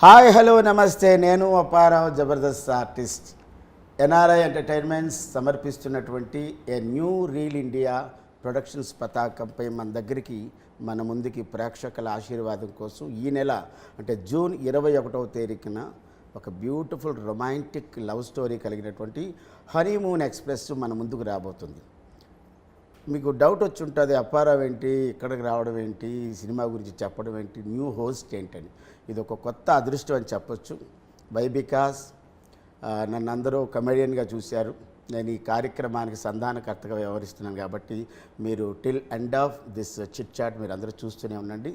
Hi hello నమస్తే, నేను Apparao Jabardasth artist. NRI entertainments సమర్పిస్తున్నటువంటి a new reel India productions పతాకంపై మన ముందుకి ప్రేక్షకుల ఆశీర్వాదం కోసం ఈ నెల అంటే జూన్ 21వ తేదీన ఒక బ్యూటిఫుల్ రొమాంటిక్ లవ్ స్టోరీ కలిగినటువంటి హనీమూన్ ఎక్స్ప్రెస్ మన ముందుకు రాబోతుంది. మీకు డౌట్ వచ్చి ఉంటుంది, అప్పారావు ఏంటి ఇక్కడికి రావడం ఏంటి, ఈ సినిమా గురించి చెప్పడం ఏంటి, న్యూ హోస్ట్ ఏంటని. ఇది ఒక కొత్త అదృష్టం అని చెప్పొచ్చు. బికాస్ నన్ను అందరూ కమెడియన్గా చూశారు. నేను ఈ కార్యక్రమానికి సంధానకర్తగా వ్యవహరిస్తున్నాను కాబట్టి మీరు till end of this chit chat మీరు అందరూ చూస్తూనే ఉండండి.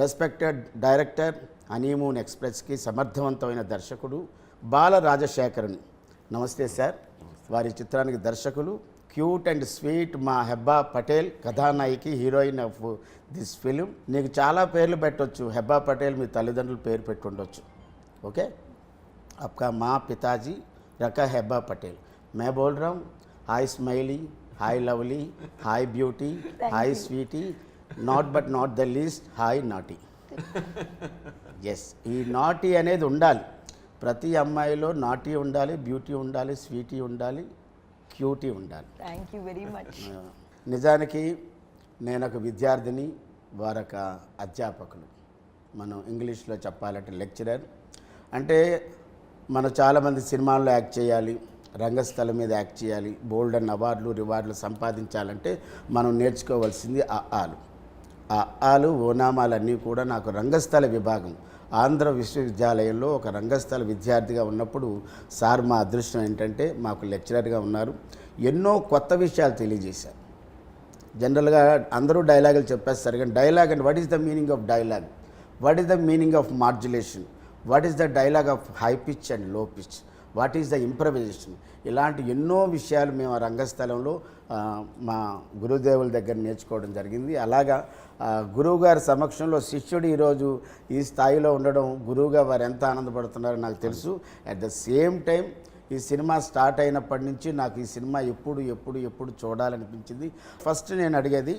రెస్పెక్టెడ్ డైరెక్టర్, హనీమూన్ ఎక్స్ప్రెస్కి సమర్థవంతమైన దర్శకుడు బాల రాజశేఖరన్. నమస్తే సార్. వారి చిత్రానికి దర్శకులు క్యూట్ అండ్ స్వీట్ మా హెబ్బా పటేల్, కథానాయికి, హీరోయిన్ ఆఫ్ దిస్ ఫిలిం. నీకు చాలా పేర్లు పెట్టవచ్చు. హెబ్బా పటేల్ మీ తల్లిదండ్రులు పేరు పెట్టుండొచ్చు. ఓకే, आपका माँ पिताजी रखा हेब्बा पटेल. मैं बोल रहा हूँ hi smiley, hi lovely, hi beauty, hi sweetie, not but not the least hi naughty. Yes, ఈ నాటీ అనేది ఉండాలి. ప్రతి అమ్మాయిలో నాటీ ఉండాలి, బ్యూటీ ఉండాలి, స్వీటీ ఉండాలి, క్యూటీ ఉండాలి. Thank you very much. నిజానికి నేను ఒక విద్యార్థిని, వారొక అధ్యాపకులు. మనం ఇంగ్లీష్లో చెప్పాలంటే లెక్చరర్. అంటే మనం చాలామంది సినిమాల్లో యాక్ట్ చేయాలి, రంగస్థలం మీద యాక్ట్ చేయాలి, బోల్డ్ అండ్ అవార్డులు రివార్డులు సంపాదించాలంటే మనం నేర్చుకోవాల్సింది ఆలు ఓనామాలన్నీ కూడా. నాకు రంగస్థల విభాగం ఆంధ్ర విశ్వవిద్యాలయంలో ఒక రంగస్థల విద్యార్థిగా ఉన్నప్పుడు సార్ మా అదృష్టం ఏంటంటే మాకు లెక్చరర్గా ఉన్నారు. ఎన్నో కొత్త విషయాలు తెలియజేశారు. జనరల్గా అందరూ డైలాగులు చెప్పేస్తారు, కానీ dialogue and what is the meaning of dialogue, what is the meaning of modulation, what is the dialogue of high pitch and low pitch, what is the improvisation, ఇలాంటి ఎన్నో విషయాలు మేము ఆ రంగస్థలంలో మా గురుదేవుల దగ్గర నేర్చుకోవడం జరిగింది. అలాగా గురువుగారి సమక్షంలో శిష్యుడు ఈరోజు ఈ స్థాయిలో ఉండడం, గురువుగా వారు ఎంత ఆనందపడుతున్నారో నాకు తెలుసు. అట్ ద సేమ్ టైం ఈ సినిమా స్టార్ట్ అయినప్పటి నుంచి నాకు ఈ సినిమా ఎప్పుడు ఎప్పుడు ఎప్పుడు చూడాలనిపించింది. ఫస్ట్ నేను అడిగేది,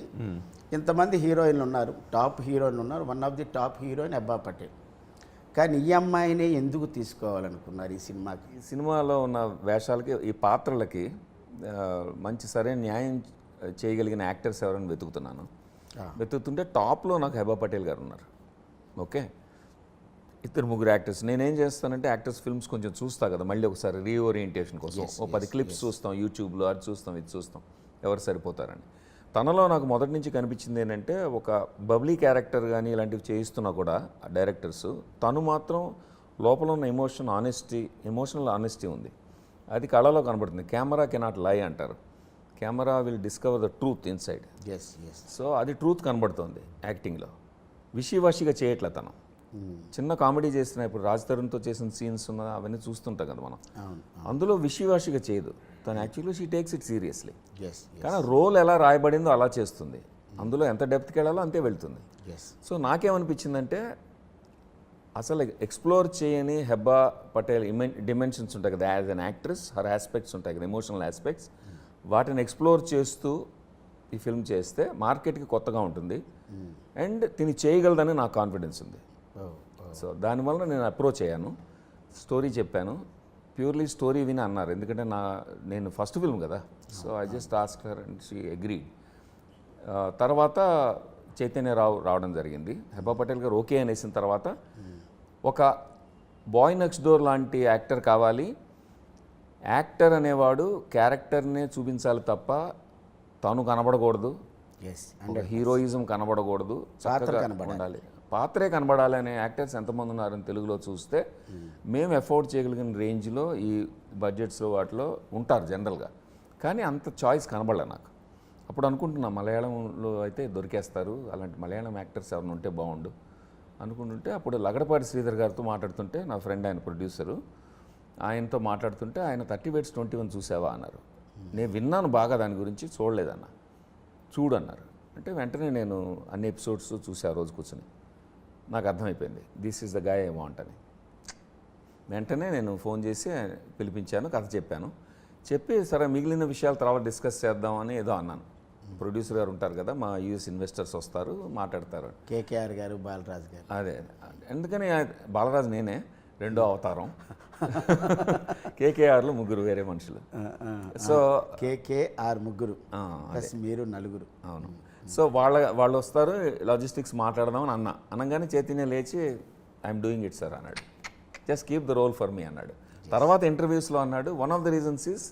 ఇంతమంది హీరోయిన్లు ఉన్నారు, టాప్ హీరోయిన్లు ఉన్నారు, one of the top heroine Hebah Patel, కానీ ఈ అమ్మాయినే ఎందుకు తీసుకోవాలనుకున్నారు ఈ సినిమాకి? ఈ సినిమాలో ఉన్న వేషాలకి, ఈ పాత్రలకి మంచి సరైన న్యాయం చేయగలిగిన యాక్టర్స్ ఎవరైనా వెతుకుతుంటే టాప్లో నాకు హెబ్బా పటేల్ గారు ఉన్నారు. ఓకే, ఇద్దరు ముగ్గురు యాక్టర్స్. నేనేం చేస్తానంటే యాక్టర్స్ ఫిల్మ్స్ కొంచెం చూస్తా కదా, మళ్ళీ ఒకసారి రీఓరియంటేషన్ కోసం 10 క్లిప్స్ చూస్తాం యూట్యూబ్లో, అది చూస్తాం ఇది చూస్తాం ఎవరు సరిపోతారని. తనలో నాకు మొదటి నుంచి కనిపించింది ఏంటంటే, ఒక బబ్లీ క్యారెక్టర్ కానీ ఇలాంటివి చేయిస్తున్నా కూడా డైరెక్టర్స్, తను మాత్రం లోపల ఉన్న ఎమోషనల్ ఆనెస్టీ ఉంది, అది కళలో కనబడుతుంది. కెమెరా కెనాట్ లై అంటారు, camera will discover the truth inside. So అది ట్రూత్ కనబడుతుంది యాక్టింగ్లో. విషివాషిగా చేయట్లే తను. చిన్న కామెడీ చేసిన, ఇప్పుడు రాజ్ తరుణ్తో చేసిన సీన్స్ ఉన్న అవన్నీ చూస్తుంటాం కదా మనం, అందులో విషివాషిగా చేయదు తను. Actually she takes it seriously. కానీ రోల్ ఎలా రాయబడిందో అలా చేస్తుంది, అందులో ఎంత డెప్త్కి వెళ్ళాలో అంతే వెళ్తుంది. సో నాకేమనిపించిందంటే, అసలు ఎక్స్ప్లోర్ చేయని హెబ్బా పటేల్ డిమెన్షన్స్ ఉంటాయి కదా, as an actress her aspects ఉంటాయి కదా, ఎమోషనల్ ఆస్పెక్ట్స్, వాటిని ఎక్స్ప్లోర్ చేస్తూ ఈ ఫిల్మ్ చేస్తే మార్కెట్కి కొత్తగా ఉంటుంది అండ్ తిని చేయగలదని నాకు కాన్ఫిడెన్స్ ఉంది. సో దానివల్ల నేను అప్రోచ్ అయ్యాను, స్టోరీ చెప్పాను. ప్యూర్లీ స్టోరీ విని అన్నారు, ఎందుకంటే నేను ఫస్ట్ ఫిల్మ్ కదా. So I just ask her and she agreed. తర్వాత చైతన్యరావు రావడం జరిగింది. హెబ్బా పటేల్ గారు ఓకే అనేసిన తర్వాత, ఒక బాయ్ నెక్స్ట్ డోర్ లాంటి యాక్టర్ కావాలి. యాక్టర్ అనేవాడు క్యారెక్టర్నే చూపించాలి తప్ప తను కనబడకూడదు, హీరోయిజం కనబడకూడదు, చక్కగా ఉండాలి, పాత్రే కనబడాలి అనే యాక్టర్స్ ఎంతమంది ఉన్నారని తెలుగులో చూస్తే మేము ఎఫోర్డ్ చేయగలిగిన రేంజ్లో ఈ బడ్జెట్స్లో వాటిలో ఉంటారు జనరల్గా. కానీ అంత చాయిస్ కనబడలే నాకు. అప్పుడు అనుకుంటున్నా మలయాళంలో అయితే దొరికేస్తారు, అలాంటి మలయాళం యాక్టర్స్ ఎవరైనా ఉంటే బాగుండు అనుకుంటుంటే, అప్పుడు లగడపాటి శ్రీధర్ గారితో మాట్లాడుతుంటే, నా ఫ్రెండ్ ఆయన ప్రొడ్యూసరు, ఆయనతో మాట్లాడుతుంటే ఆయన 30 Weights 21 చూసావా అన్నారు. నేను విన్నాను బాగా దాని గురించి, చూడలేదన్న, చూడన్నారు. అంటే వెంటనే నేను అన్ని ఎపిసోడ్స్ చూసా రోజు కూర్చొని. నాకు అర్థమైపోయింది this is the guy I want అని. వెంటనే నేను ఫోన్ చేసి పిలిపించాను, కథ చెప్పాను. చెప్పి సరే మిగిలిన విషయాలు తర్వాత డిస్కస్ చేద్దామని ఏదో అన్నాను. ప్రొడ్యూసర్ గారు ఉంటారు కదా, మా యూఎస్ ఇన్వెస్టర్స్ వస్తారు మాట్లాడతారు. కేకేఆర్ గారు, బాలరాజ్ గారు. అదే ఎందుకని బాలరాజు నేనే రెండో అవతారం. కేకేఆర్లో ముగ్గురు వేరే మనుషులు. సో కేకేఆర్ ముగ్గురు ప్లస్ మీరు నలుగురు. అవును. సో వాళ్ళు వస్తారు, లాజిస్టిక్స్ మాట్లాడదామని అనగానే చైతన్య లేచి ఐఎమ్ డూయింగ్ ఇట్ సార్ అన్నాడు. Just keep the role for me అన్నాడు. తర్వాత ఇంటర్వ్యూస్లో అన్నాడు, one of the reasons is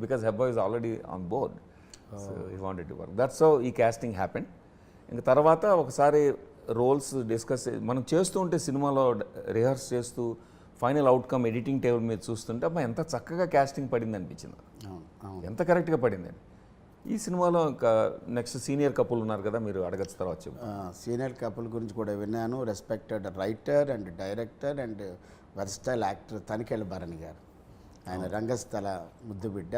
because Hebah is already on board, so he wanted to work. That's how ఈ కాస్టింగ్ హ్యాపెన్. ఇంక తర్వాత ఒకసారి రోల్స్ డిస్కస్ మనం చేస్తూ ఉంటే, సినిమాలో రిహర్స్ చేస్తూ ఫైనల్ అవుట్కమ్ ఎడిటింగ్ టేబుల్ మీద చూస్తుంటే అబ్బా ఎంత చక్కగా కాస్టింగ్ పడింది అనిపించింది, ఎంత కరెక్ట్గా పడింది. ఈ సినిమాలో ఇంకా నెక్స్ట్ సీనియర్ కపుల్ ఉన్నారు కదా, మీరు అడగచ్చు తర్వాత చెప్పు. సీనియర్ కపుల్ గురించి కూడా విన్నాను. Respected writer and director and versatile actor Tanikella Bharani garu. ఆయన రంగస్థల ముద్దుబిడ్డ.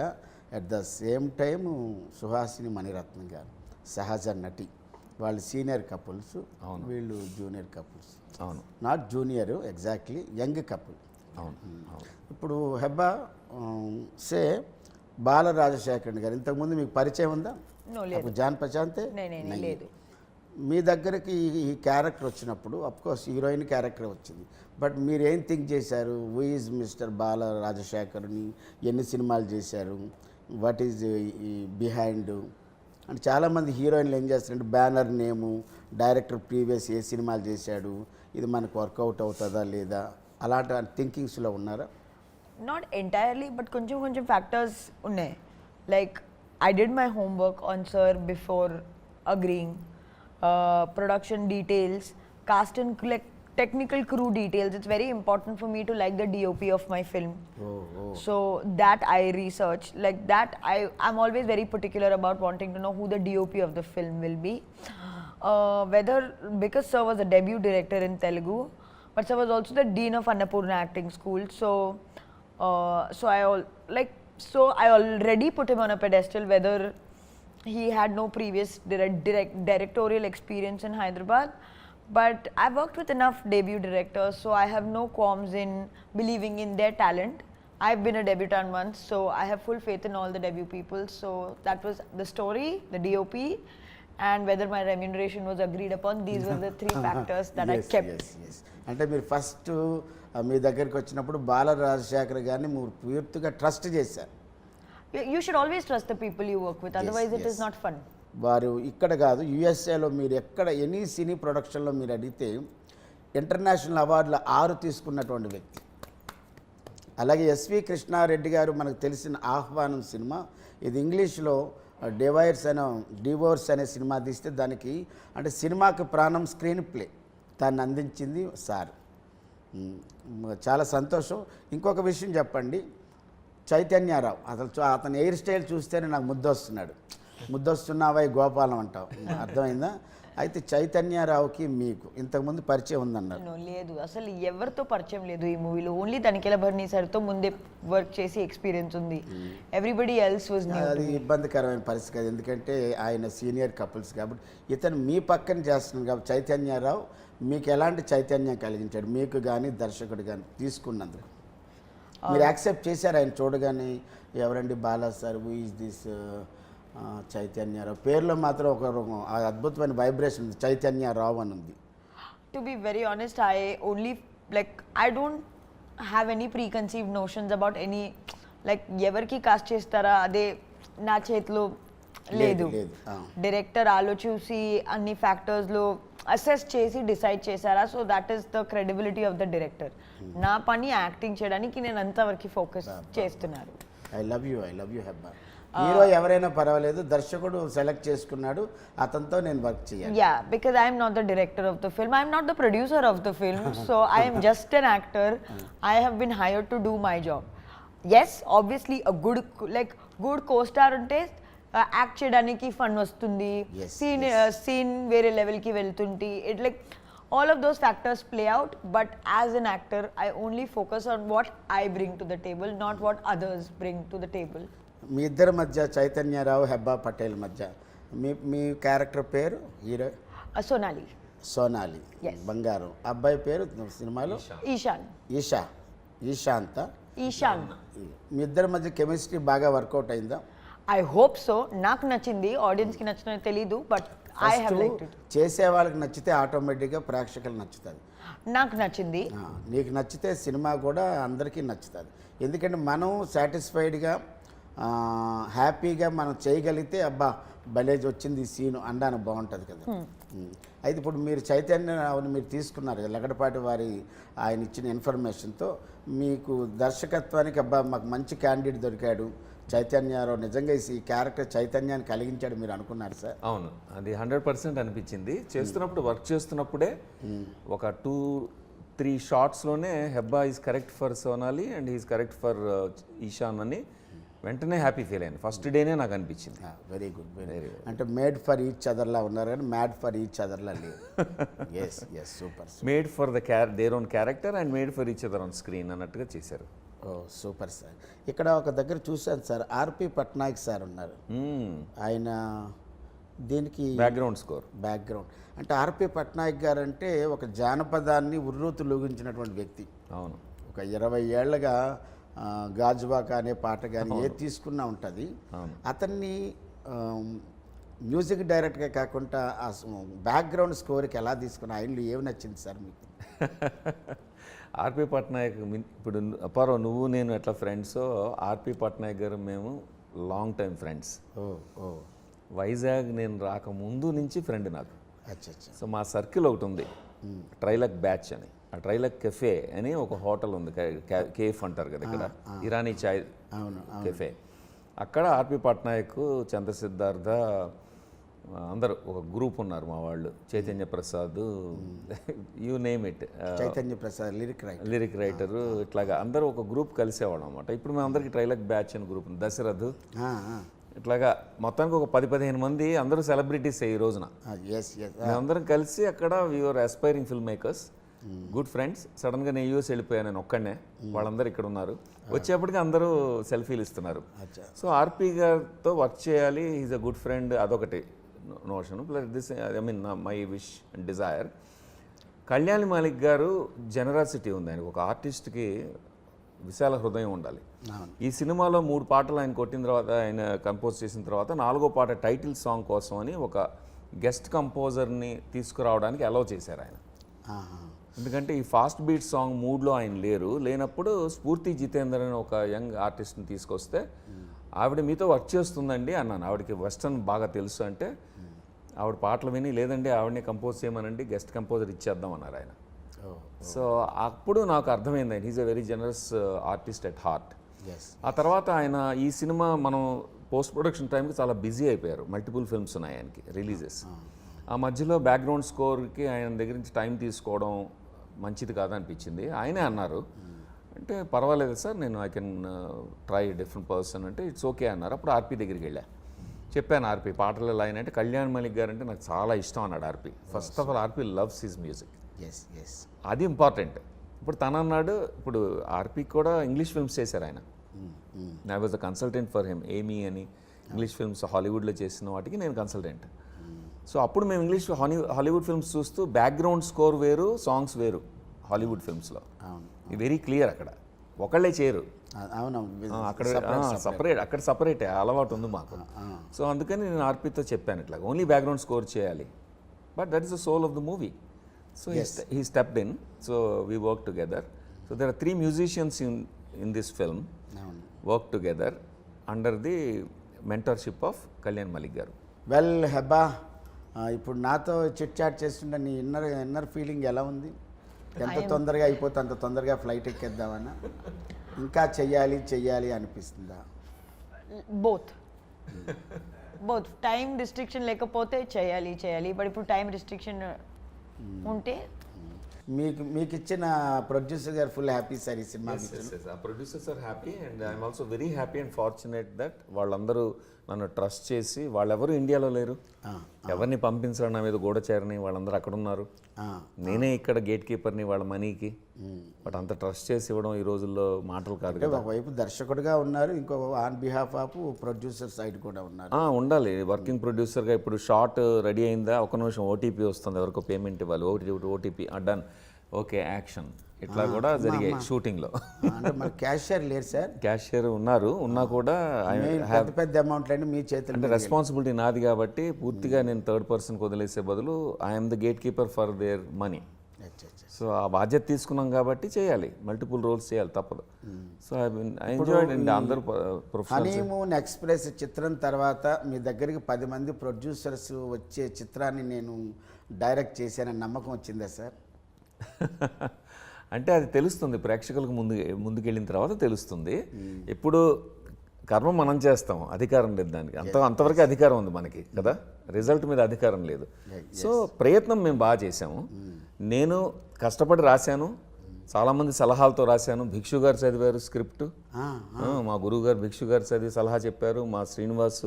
At the same time Suhasini Mani Ratnam garu సహజ నటి. వాళ్ళు సీనియర్ కపుల్స్, వీళ్ళు జూనియర్ కపుల్స్. అవును, not junior, exactly young couple. అవును. ఇప్పుడు హెబ్బా సే బాల రాజశేఖరన్ గారు ఇంతకుముందు మీకు పరిచయం ఉందా? అప్పుడు జాన్ ప్రశాంతే లేదు. మీ దగ్గరికి ఈ క్యారెక్టర్ వచ్చినప్పుడు అఫ్కోర్స్ హీరోయిన్ క్యారెక్టర్ వచ్చింది, బట్ మీరు ఏం థింక్ చేశారు? హూ ఈజ్ మిస్టర్ బాల రాజశేఖర్ని, ఎన్ని సినిమాలు చేశారు, వాట్ ఈజ్ బిహైండ్ అంటే చాలామంది హీరోయిన్లు ఏం చేస్తారంటే బ్యానర్ నేము, డైరెక్టర్ ప్రీవియస్ ఏ సినిమాలు చేశాడు, ఇది మనకు వర్కౌట్ అవుతుందా లేదా, అలాంటి థింకింగ్స్లో ఉన్నారా? Not entirely, but కొంచెం factors ఉన్నాయి. Like I did my homework on sir before agreeing. Production details, cast and technical crew details. It's very important for me to like the DOP of my film. So that I researched. Like that I'm always very particular about wanting to know who the DOP of the film will be. Whether because sir was a debut director in Telugu, but sir was also the dean of Annapurna Acting School. So I already put him on a pedestal, whether he had no previous directorial experience in Hyderabad. But I've worked with enough debut directors, so I have no qualms in believing in their talent. I've been a debutant once, so I have full faith in all the debut people. So that was the story, the DOP, and whether my remuneration was agreed upon. These were the three factors that I kept. Yes. అంటే మీరు first మీ దగ్గరికి వచ్చినప్పుడు బాల రాజశేఖర్ గారిని మీరు పూర్తిగా trust చేశారు. You should always trust the people you work with, otherwise it is not fun. వారు ఇక్కడ కాదు, యుఎస్ఏలో మీరు ఎక్కడ ఎనీ సినీ ప్రొడక్షన్లో మీరు అడిగితే ఇంటర్నేషనల్ అవార్డులు 6 తీసుకున్నటువంటి వ్యక్తి. అలాగే ఎస్వి కృష్ణారెడ్డి గారు మనకు తెలిసిన ఆహ్వానం సినిమా, ఇది ఇంగ్లీష్లో డివోర్స్ అనే సినిమా తీస్తే దానికి అంటే సినిమాకి ప్రాణం స్క్రీన్ ప్లే దాన్ని అందించింది సార్. చాలా సంతోషం. ఇంకొక విషయం చెప్పండి, చైతన్యరావు అతని హెయిర్ స్టైల్ చూస్తేనే నాకు ముద్దొస్తున్నావా గోపాలం అంటావు, అర్థమైందా? అయితే చైతన్యరావుకి మీకు ఇంతకుముందు పరిచయం ఉందన్నారు? లేదు, అసలు ఎవరితో పరిచయం లేదు ఈ మూవీలో. ఓన్లీ తనికెల భరణి సార్తో ముందే వర్క్ చేసి ఎక్స్పీరియన్స్ ఉంది. Everybody else was new. అది ఇబ్బందికరమైన పరిస్థితి కాదు, ఎందుకంటే ఆయన సీనియర్ కపుల్స్ కాబట్టి. ఇతను మీ పక్కన చేస్తున్నాడు కాబట్టి చైతన్యరావు మీకు ఎలాంటి చైతన్యం కలిగించాడు, మీకు కానీ దర్శకుడు కానీ తీసుకున్నందుకు? మీరు యాక్సెప్ట్ చేశారు ఆయన చూడగానే? ఎవరండి Bala sir, who is this Chaitanya Rao? పేరులో మాత్రం ఒక అద్భుతమైన వైబ్రేషన్ ఉంది, చైతన్యరావు అని ఉంది. To be very honest, I don't have any preconceived notions about any, ఎవరికి కాస్ట్ చేస్తారా అదే నా చేతిలో లేదు. డైరెక్టర్ ఆలోచించి అన్ని ఫ్యాక్టర్స్లో అసెస్ చేసి డిసైడ్ చేశారా, so that is the credibility of the director. నా పని యాక్టింగ్ చేయడానికి నేను అంతవరకు ఫోకస్ చేస్తున్నాను. I love you Hebba. Hero ఎవరైనా పర్వాలేదు, దర్శకుడు సెలెక్ట్ చేసుకున్నాడు, అతనితో నేను వర్క్ చేయాలి. Yeah, because I'm not the director of the film, I'm not the producer of the film, so I'm just an actor. I have been hired to do my job. Yes, obviously good co-star ఉంటే act చేయడానికి fun వస్తుంది, scene వేరే లెవెల్కి వెళ్తుంటే it all of those factors play out, but as an actor I only focus on what I bring to the table, not what others bring to the table. మీ ఇద్దరి మధ్య, చైతన్యరావు హెబ్బా పటేల్ మధ్య, మీ character పేరు hero? Sonali బంగారం. అబ్బాయి పేరు సినిమాలో? ఈశాన్. మీ ఇద్దరి మధ్య కెమిస్ట్రీ బాగా వర్కౌట్ అయిందా? I hope so. నాకు నచ్చింది, ఆడియన్స్కి నచ్చిన తెలీదు, but I have liked it. చేసే వాళ్ళకి నచ్చితే ఆటోమేటిక్గా ప్రేక్షకులు నచ్చుతుంది. నాకు నచ్చింది. నీకు నచ్చితే సినిమా కూడా అందరికీ నచ్చుతుంది. ఎందుకంటే మనం సాటిస్ఫైడ్గా హ్యాపీగా మనం చేయగలిగితే అబ్బా భలేజ్ వచ్చింది ఈ సీను అనడానికి బాగుంటుంది కదా. అయితే ఇప్పుడు మీరు చైతన్య మీరు తీసుకున్నారు కదా లగడపాటి వారి ఆయన ఇచ్చిన ఇన్ఫర్మేషన్తో మీకు దర్శకత్వానికి అబ్బా మాకు మంచి క్యాండిడేట్ దొరికాడు చైతన్యరావు, నిజంగా ఈ క్యారెక్టర్ చైతన్యాన్ని కలిగించాడు మీరు అనుకున్నారు సార్? అవును, అది 100% అనిపించింది. చేస్తున్నప్పుడు వర్క్ చేస్తున్నప్పుడే ఒక 2-3 షార్ట్స్లోనే Hebah is correct for Sonali and is correct for Ishaan అని వెంటనే హ్యాపీ ఫీల్ అయ్యాను. ఫస్ట్ డేనే నాకు అనిపించింది. Very good, very good. అంటే మేడ్ ఫర్ ఈచ్ అదర్లా ఉన్నారు కానీ మ్యాడ్ ఫర్ ఈచ్ అదర్లా లేదు. Yes yes, super. Made for their own character and made for each other on screen అన్నట్టుగా చేశారు. Oh super sir. ఇక్కడ ఒక దగ్గర చూశాను సార్, ఆర్పి పట్నాయక్ సార్ ఉన్నారు. ఆయన దీనికి బ్యాక్గ్రౌండ్ స్కోర్. బ్యాక్గ్రౌండ్ అంటే ఆర్పి పట్నాయక్ గారు అంటే ఒక జానపదాన్ని ఉర్రూతులూగించినటువంటి వ్యక్తి. అవును, ఒక 20 ఏళ్ళగా గాజువాక అనే పాట కానీ ఏది తీసుకున్నా ఉంటుంది. అతన్ని మ్యూజిక్ డైరెక్ట్గా కాకుండా ఆ బ్యాక్గ్రౌండ్ స్కోర్కి ఎలా తీసుకున్నా ఆయనలో ఏమి నచ్చింది సార్ మీకు? ఆర్పి పట్నాయక్ ఇప్పుడు అప్పారావు నువ్వు నేను ఎట్లా ఫ్రెండ్సో ఆర్పి పట్నాయక్ గారు మేము లాంగ్ టైం ఫ్రెండ్స్. వైజాగ్ నేను రాకముందు నుంచి ఫ్రెండ్ నాకు. సో మా సర్కిల్ ఒకటి ఉంది, ట్రైలక్ బ్యాచ్ అని. ఆ ట్రైలక్ కెఫే అని ఒక హోటల్ ఉంది, కేఫ్ అంటారు కదా ఇక్కడ, ఇరానీ చాయ్ కెఫే. అక్కడ ఆర్పి పట్నాయక్, చంద్రసిద్ధార్థ అందరూ ఒక గ్రూప్ ఉన్నారు మా వాళ్ళు. Chaitanya Prasad, you name it, Chaitanya Prasad lyric writer, ఇట్లాగా అందరూ ఒక గ్రూప్ కలిసేవాళ్ళం అనమాట. ఇప్పుడు మేము అందరికీ ట్రైలక్ బ్యాచ్ అని గ్రూప్ ఉంది, దశరథ్, ఇట్లాగా మొత్తానికి ఒక 10-15 మంది అందరూ సెలబ్రిటీస్ ఈ రోజున. మేమందరం కలిసి అక్కడ we are aspiring filmmakers, good friends. సడన్గా నేను యూఎస్ వెళ్ళిపోయాను, నేను ఒక్కడనే, వాళ్ళందరూ ఇక్కడ ఉన్నారు. వచ్చేప్పటికి అందరూ సెల్ఫీలు ఇస్తున్నారు. సో ఆర్పి గారితో వర్క్ చేయాలి, ఈజ్ అ గుడ్ ఫ్రెండ్, అదొకటి notion. Plus this I mean my wish and Dzire. Kalyan Malik గారు జనరాసిటీ ఉంది ఆయనకు, ఒక ఆర్టిస్ట్కి విశాల హృదయం ఉండాలి. ఈ సినిమాలో 3 పాటలు ఆయన కొట్టిన తర్వాత, ఆయన కంపోజ్ చేసిన తర్వాత 4వ పాట టైటిల్ సాంగ్ కోసం అని ఒక గెస్ట్ కంపోజర్ని తీసుకురావడానికి అలౌ చేశారు ఆయన. ఎందుకంటే ఈ ఫాస్ట్ బీట్ సాంగ్ మూడ్లో ఆయన లేనప్పుడు స్ఫూర్తి జితేందర్ అని ఒక యంగ్ ఆర్టిస్ట్ని తీసుకొస్తే ఆవిడ మీతో వర్క్ చేస్తుందండి అన్నాను. ఆవిడకి వెస్టర్న్ బాగా తెలుసు అంటే ఆవిడ పాటలు విని లేదండి ఆవిడని కంపోజ్ చేయమనండి, గెస్ట్ కంపోజర్ ఇచ్చేద్దాం అన్నారు ఆయన. సో అప్పుడు నాకు అర్థమైంది ఆయన he's a very generous artist at heart. ఆ తర్వాత ఆయన ఈ సినిమా మనం పోస్ట్ ప్రొడక్షన్ టైంకి చాలా బిజీ అయిపోయారు, మల్టిపుల్ ఫిల్మ్స్ ఉన్నాయి ఆయనకి రిలీజెస్. ఆ మధ్యలో బ్యాక్గ్రౌండ్ స్కోర్కి ఆయన దగ్గర నుంచి టైం తీసుకోవడం మంచిది కాదనిపించింది. ఆయనే అన్నారు, అంటే పర్వాలేదు సార్, నేను I can try different person అంటే ఇట్స్ ఓకే అన్నారు. అప్పుడు ఆర్పి దగ్గరికి వెళ్ళా, చెప్పాను ఆర్పి పాటల లైన్ అంటే కళ్యాణ్ మాలిక్ గారు అంటే నాకు చాలా ఇష్టం అన్నాడు RP. First of all RP loves his music, అది ఇంపార్టెంట్. ఇప్పుడు తను అన్నాడు, ఇప్పుడు ఆర్పి కూడా ఇంగ్లీష్ ఫిల్మ్స్ చేశారు ఆయన. I was a consultant for him, ఏమీ అని ఇంగ్లీష్ ఫిల్మ్స్ హాలీవుడ్లో చేసిన వాటికి నేను కన్సల్టెంట్. సో అప్పుడు మేము ఇంగ్లీష్ హాలీవుడ్ ఫిల్మ్స్ చూస్తూ బ్యాక్గ్రౌండ్ స్కోర్ వేరు, సాంగ్స్ వేరు హాలీవుడ్ ఫిల్మ్స్లో, వెరీ క్లియర్. అక్కడ ఒకళ్ళే చేయరు, అక్కడ సపరేట్, అక్కడ సపరేటే అలవాటు ఉంది మాకు. సో అందుకని నేను ఆర్పితో చెప్పాను ఇట్లా ఓన్లీ బ్యాక్గ్రౌండ్ స్కోర్ చేయాలి, but that is the soul of the movie. So he stepped in, so we worked together. So there are 3 musicians in this film worked together under the mentorship of Kalyan Malik garu. Well, Heba, ఇప్పుడు నాతో chit chat చేస్తుంటే నీ inner feeling ఎలా ఉంది? ఎంత తొందరగా అయిపోతే అంత తొందరగా ఫ్లైట్ ఎక్కేద్దామన్నా, ఇంకా చెయ్యాలి అనిపిస్తుందా? బోత్ టైం రిస్ట్రిక్షన్ లేకపోతే చేయాలి, బట్ ఇప్పుడు టైం రిస్ట్రిక్షన్ ఉంటే మీకు ఇచ్చిన producer garu full happy sir ఈ సినిమా. Producers are happy and I'm also very happy and fortunate that వాళ్ళందరూ నన్ను ట్రస్ట్ చేసి, వాళ్ళెవరు ఇండియాలో లేరు, ఎవరిని పంపించడం నా మీద గూఢచారిని, వాళ్ళందరూ అక్కడ ఉన్నారు, నేనే ఇక్కడ గేట్ కీపర్ని వాళ్ళ మనీకి. బట్ అంత ట్రస్ట్ చేసి ఇవ్వడం ఈ రోజుల్లో మాటలు కాదు కదా. ఒకవైపు దర్శకుడిగా ఉన్నారు, ఇంకో on behalf of producer side కూడా ఉన్నారు. ఉండాలి వర్కింగ్ ప్రొడ్యూసర్గా. ఇప్పుడు షార్ట్ రెడీ అయిందా, ఒక నిమిషం ఓటీపీ వస్తుంది, ఎవరికో పేమెంట్ ఇవ్వాలి, ఓటీపీ డన్, ఓకే యాక్షన్, ఇట్లా కూడా జరిగాయి షూటింగ్లో. అంటే మన క్యాషియర్ లేరు సార్, క్యాషియర్ ఉన్నా కూడా పెద్ద పెద్ద అమౌంట్లు అండి మీ చేతులు. అంటే రెస్పాన్సిబిలిటీ నాది కాబట్టి పూర్తిగా నేను థర్డ్ పర్సన్కి వదిలేసే బదులు I'm the gate keeper for their money. So ఆ బాధ్యత తీసుకున్నాం కాబట్టి చేయాలి, మల్టిపుల్ రోల్స్ చేయాలి, తప్పదు. సో ఐ ఎంజాయ్డ్ అండి. అందరూ ప్రొఫెషనల్స్. హనీమూన్ ఎక్స్ప్రెస్ చిత్రం తర్వాత మీ దగ్గరికి 10 మంది ప్రొడ్యూసర్స్ వచ్చే చిత్రాన్ని నేను డైరెక్ట్ చేశానని నమ్మకం వచ్చిందా సార్? అంటే అది తెలుస్తుంది ప్రేక్షకులకు ముందుకెళ్ళిన తర్వాత తెలుస్తుంది. ఎప్పుడు కర్మ మనం చేస్తాం, అధికారం లేదు దానికి. అంతవరకే అధికారం ఉంది మనకి కదా, రిజల్ట్ మీద అధికారం లేదు. సో ప్రయత్నం మేము బాగా చేసాము. నేను కష్టపడి రాశాను, చాలామంది సలహాలతో రాశాను. భిక్షు గారు చదివారు స్క్రిప్ట్, మా గురువు గారు భిక్షు గారు చదివి సలహా చెప్పారు, మా శ్రీనివాస్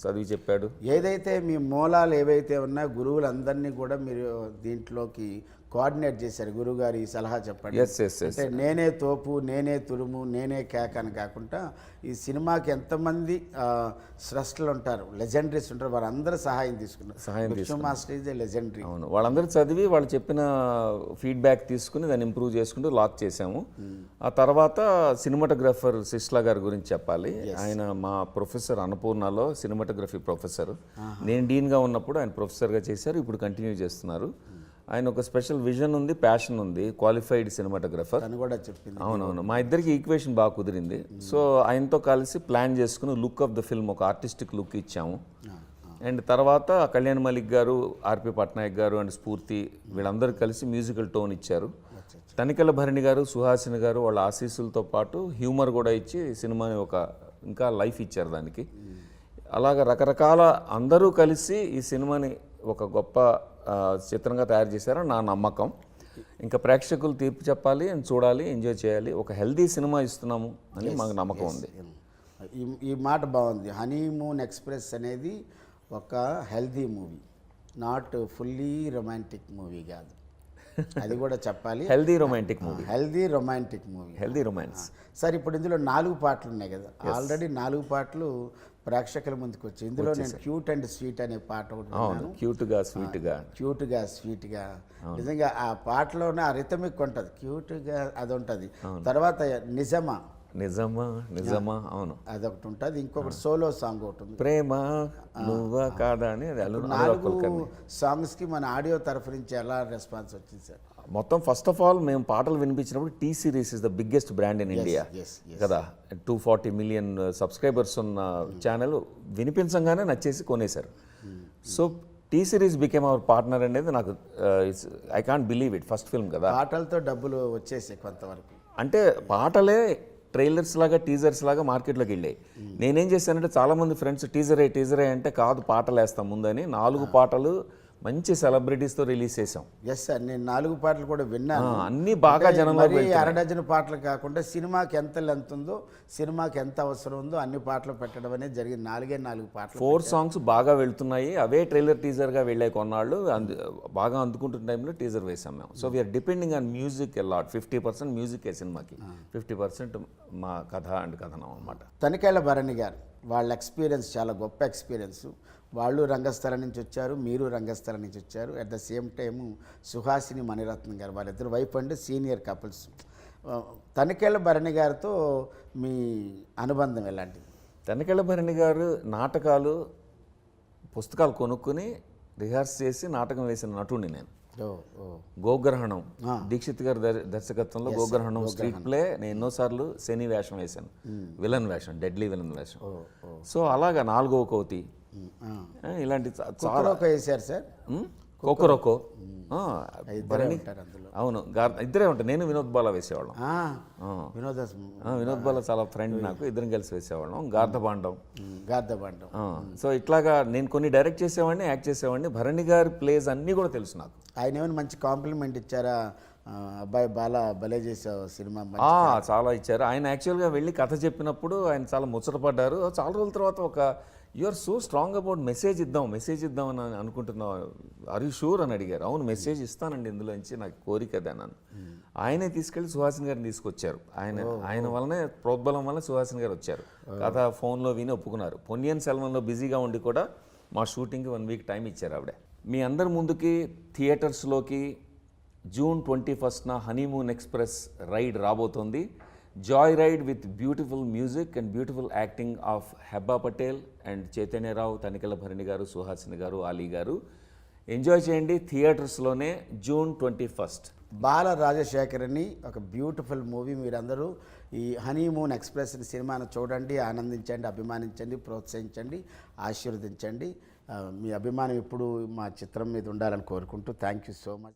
చదివి చెప్పాడు. ఏదైతే మీ మూలాలు ఏవైతే ఉన్నా గురువులందరినీ కూడా మీరు దీంట్లోకి కోఆర్డినేట్ చేశారు. గురువుగారు ఈ సలహా చెప్పండి, అంటే నేనే తోపు, నేనే తురుము, నేనే కేక అని కాకుండా ఈ సినిమాకి ఎంతమంది స్రష్టలు ఉంటారు, లెజెండరీస్ ఉంటారు, వారందరూ సహాయం తీసుకున్నారు. Master is a legendary. అవును, వాళ్ళందరూ చదివి వాళ్ళు చెప్పిన ఫీడ్బ్యాక్ తీసుకుని దాన్ని ఇంప్రూవ్ చేసుకుంటూ లాక్ చేసాము. ఆ తర్వాత సినిమాటోగ్రాఫర్ సిస్లా గారి గురించి చెప్పాలి. ఆయన మా ప్రొఫెసర్ అన్నపూర్ణలో సినిమాటోగ్రఫీ ప్రొఫెసర్. నేను డీన్గా ఉన్నప్పుడు ఆయన ప్రొఫెసర్గా చేశారు, ఇప్పుడు కంటిన్యూ చేస్తున్నారు. ఆయన ఒక స్పెషల్ విజన్ ఉంది, ప్యాషన్ ఉంది, క్వాలిఫైడ్ సినిమాటోగ్రఫర్ అని కూడా చెప్పింది. అవునవును, మా ఇద్దరికి ఈక్వేషన్ బాగా కుదిరింది. సో ఆయనతో కలిసి ప్లాన్ చేసుకుని లుక్ ఆఫ్ ద ఫిల్మ్ ఒక ఆర్టిస్టిక్ లుక్ ఇచ్చాము. అండ్ తర్వాత కళ్యాణ్ మలిక్ గారు, ఆర్పి పట్నాయక్ గారు అండ్ స్ఫూర్తి వీళ్ళందరూ కలిసి మ్యూజికల్ టోన్ ఇచ్చారు. తనికెళ్ళ భరణి గారు, సుహాసిని గారు వాళ్ళ ఆశీస్సులతో పాటు హ్యూమర్ కూడా ఇచ్చి సినిమాని ఒక ఇంకా లైఫ్ ఇచ్చారు దానికి. అలాగ రకరకాల అందరూ కలిసి ఈ సినిమాని ఒక గొప్ప చిత్రంగా తయారు చేశారని నా నమ్మకం. ఇంకా ప్రేక్షకులు తీర్పు చెప్పాలి, చూడాలి, ఎంజాయ్ చేయాలి. ఒక హెల్దీ సినిమా ఇస్తున్నాము అని మాకు నమ్మకం ఉంది. ఈ మాట బాగుంది. హనీమూన్ ఎక్స్ప్రెస్ అనేది ఒక healthy movie, not fully romantic movie కాదు, అది కూడా చెప్పాలి. Healthy romantic movie, healthy romantic movie, healthy romance. Sir ఇప్పుడు ఇందులో 4 పాటలు ఉన్నాయి కదా, ఆల్రెడీ 4 పాటలు ప్రేక్షకుల ముందుకు వచ్చి ఇందులో నేను క్యూట్ అండ్ స్వీట్ అనే పాట ఒకటి, క్యూట్గా స్వీట్గా నిజంగా ఆ పాటలోనే ఆ రిథమిక్ ఉంటుంది, క్యూట్గా అది ఉంటుంది. తర్వాత నిజమా అవును అదొకటి ఉంటుంది. ఇంకొకటి సోలో సాంగ్ ఒకటి ఉంది, ప్రేమ నువ్వా కాదా అని. 4 సాంగ్స్కి మన ఆడియో తరఫు నుంచి ఎలా రెస్పాన్స్ వచ్చింది సార్? మొత్తం ఫస్ట్ ఆఫ్ ఆల్ మేము పాటలు వినిపించినప్పుడు T series is the biggest brand in India కదా, 240 మిలియన్ సబ్స్క్రైబర్స్ ఉన్న ఛానల్ వినిపించగానే నచ్చేసి కొనేశారు. So T series became our partner అనేది నాకు I can't believe it. First film కదా, పాటలతో డబ్బులు వచ్చేసాయి కొంతవరకు. అంటే పాటలే ట్రైలర్స్ లాగా, టీజర్స్ లాగా మార్కెట్లోకి వెళ్ళాయి. నేనేం చేశానంటే చాలామంది ఫ్రెండ్స్ టీజరే అంటే కాదు, పాటలు వేస్తాం ముందని 4 పాటలు మంచి సెలబ్రిటీస్తో రిలీజ్ చేసాం. ఎస్ సార్, నేను 4 పాటలు కూడా విన్నాను. అన్ని బాగా జనంలో అరడజన్ పాటలు కాకుండా సినిమాకి ఎంత లెంత్ ఉందో, సినిమాకి ఎంత అవసరం ఉందో అన్ని పాటలు పెట్టడం అనేది జరిగింది. 4 పాటలు, 4 సాంగ్స్ బాగా వెళ్తున్నాయి. అవే ట్రైలర్ టీజర్గా వెళ్ళాయి కొన్నాళ్ళు. బాగా అందుకుంటున్న టైంలో టీజర్ వేసాం మేము. So we are depending on music a lot. 50% మ్యూజికే సినిమాకి, 50% మా కథ అండ్ కథనం అనమాట. తనికెళ్ళ భరణి గారు వాళ్ళ ఎక్స్పీరియన్స్ చాలా గొప్ప ఎక్స్పీరియన్స్. వాళ్ళు రంగస్థలం నుంచి వచ్చారు, మీరు రంగస్థలం నుంచి వచ్చారు. At the same time Suhasini Mani Ratnam garu, వాళ్ళిద్దరు wife and senior couples. Tanikella Bharani గారితో మీ అనుబంధం ఎలాంటిది? తనికెళ్ళ భరణి గారు నాటకాలు, పుస్తకాలు కొనుక్కుని రిహార్స్ చేసి నాటకం వేసిన నటుడిని నేను. గోగ్రహణం, దీక్షిత్ గారి దర్శకత్వంలో గోగ్రహణం స్ట్రీట్ ప్లే నేను ఎన్నోసార్లు శని వేషం వేశాను, విలన్ వేషం, డెడ్లీ విలన్ వేషం. సో అలాగా 4వ కోతి ఇలాంటి చాలా వేశారు సార్. కోకరోకో అవును, ఇద్దరే ఉంటారు. నేను వినోద్ బాలా వేసేవాళ్ళం. వినోద్ బాలా చాలా ఫ్రెండ్ నాకు, ఇద్దరం కలిసి వేసేవాళ్ళం. గార్ధబాండం. సో ఇట్లాగా నేను కొన్ని డైరెక్ట్ చేసేవాడిని, యాక్ట్ చేసేవాడిని. భరణి గారి ప్లేస్ అన్నీ కూడా తెలుసు నాకు. ఆయన ఏమైనా మంచి కాంప్లిమెంట్ ఇచ్చారా? అబ్బాయి బాలా భలే చేసావు సినిమా. చాలా ఇచ్చారు. ఆయన యాక్చువల్గా వెళ్ళి కథ చెప్పినప్పుడు ఆయన చాలా ముచ్చటపడ్డారు. చాలా రోజుల తర్వాత ఒక you are so strong about message ఇద్దాం అని అనుకుంటున్నావు, ఆర్ యూ షూర్ అని అడిగారు. అవును, మెసేజ్ ఇస్తానండి ఇందులోంచి, నాకు కోరిక అదే అన్నాను. ఆయనే తీసుకెళ్ళి సుహాసిని గారిని తీసుకొచ్చారు. ఆయన వల్లనే, ప్రోద్బలం వల్ల సుహాసిని గారు వచ్చారు. కథ ఫోన్లో విని ఒప్పుకున్నారు. పొన్నియిన్ సెల్వన్లో బిజీగా ఉండి కూడా మా షూటింగ్కి 1 వీక్ టైం ఇచ్చారు ఆవిడ. మీ అందరి ముందుకి థియేటర్స్లోకి జూన్ 21న హనీమూన్ ఎక్స్ప్రెస్ రైడ్ రాబోతోంది. Joy ride with beautiful music and beautiful acting of Hebba Patel and Chaitanya Rao, Tanikella Bharani garu, Suhasini గారు, ఆలీ గారు. ఎంజాయ్ చేయండి థియేటర్స్లోనే జూన్ 21. బాల రాజశేఖర్ని ఒక బ్యూటిఫుల్ మూవీ. మీరందరూ ఈ హనీమూన్ ఎక్స్ప్రెస్ సినిమాను చూడండి, ఆనందించండి, అభిమానించండి, ప్రోత్సహించండి, ఆశీర్వదించండి. మీ అభిమానం ఎప్పుడు మా చిత్రం మీద ఉండాలని కోరుకుంటూ థ్యాంక్ యూ సో మచ్.